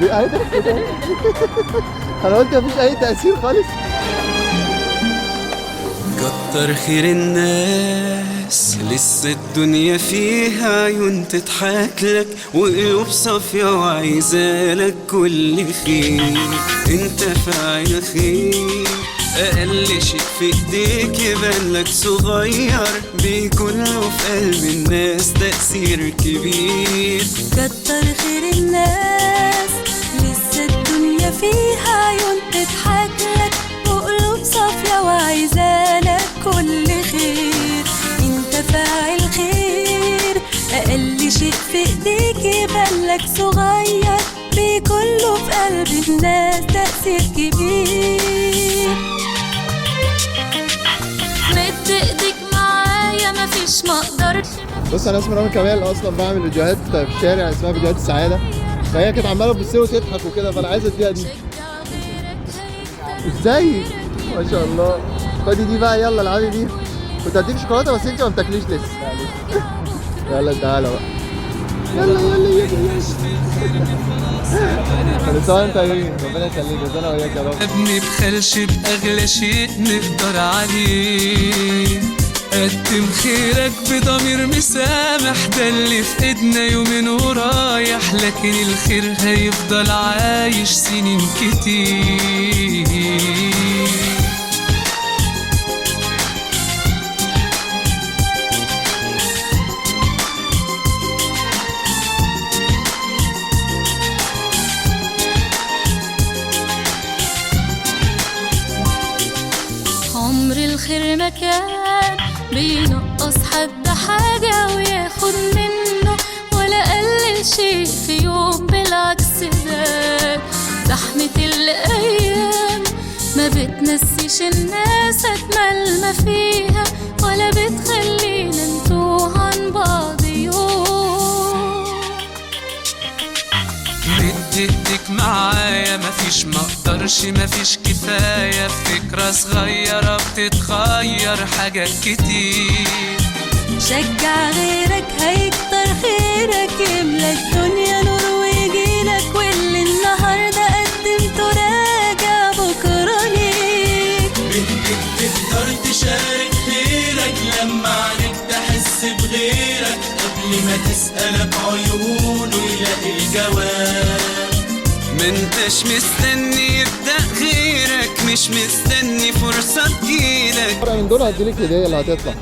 اهي ضحكت اهي. انا قلت مفيش اي تأثير خالص. كتر خير الناس لسه الدنيا فيها عيون تضحك لك وقلوب صافية وعايزالك كل خير. انت فاعل خير، اقل شيء في ايديك يبان لك صغير، بيكون له في قلب الناس تأثير كبير. كتر خير الناس لسه الدنيا فيها عيون تضحك لك وقلوب صافية وعايزالك كل خير. انت فاعل خير، اقل شيء في ايديك يبان لك صغير، بيكون له في قلب الناس تأثير كبير. مد ايديك معايا مفيش مقدرش. بص انا اسمي رامي كمال، اصلا بعمل فيديوهات في الشارع اسمها فيديوهات السعاده، فهي كانت عماله تبص لي وتضحك وكده، فانا عايز اديها دي. ازاي؟ ما شاء الله. خدي دي بقى، يلا العبي بيها. كنت هديك شوكولاته بس انت ما بتاكليش لسه. يلا تعالى بقى. يلا يلا يلا كل سنه وانت طيبين، ربنا يخليك. بس انا وياك يا رب. ابني بخلش باغلى شيء نقدر عليه، قدم خيرك بضمير مسامح، ده اللي في ايدنا يومين ورايح، لكن الخير هيفضل عايش سنين كتير. عمر الخير ما كان بينقص حد حاجة وياخد منه، ولا قلل شيء في يوم، بالعكس زاد. زحمة الأيام ما بتنسيش الناس أجمل ما فيها، ولا بتخلينا نتوه عن بعض يوم. مد ايديك معايا مفيش مقدرش مفيش كفاية، فكرة صغيرة بتتغير حاجات كتير. شجع غيرك هيكتر خيرك، يملى الدنيا نور ويجيلك، واللي النهارده قدمته راجع بكره ليك. بإيدك تقدر تشارك خيرك، لما عليك تحس بغيرك، قبل ما تسألك عيونه يلاقي الجواب. منتش مستني يبدأ غيرك، مش مستني فرصة تجيلك. من دول هديلك الهديه اللي هتطلع.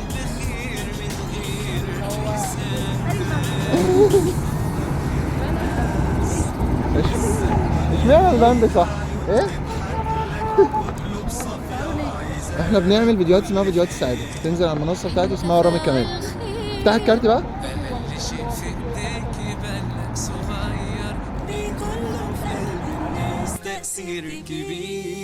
اشمعنى البند صح؟ ايه؟ احنا بنعمل فيديوهات اسمها فيديوهات السعاده، تنزل على المنصه بتاعتي اسمها رامي كمال. افتح الكارت بقى. تأثير كبير.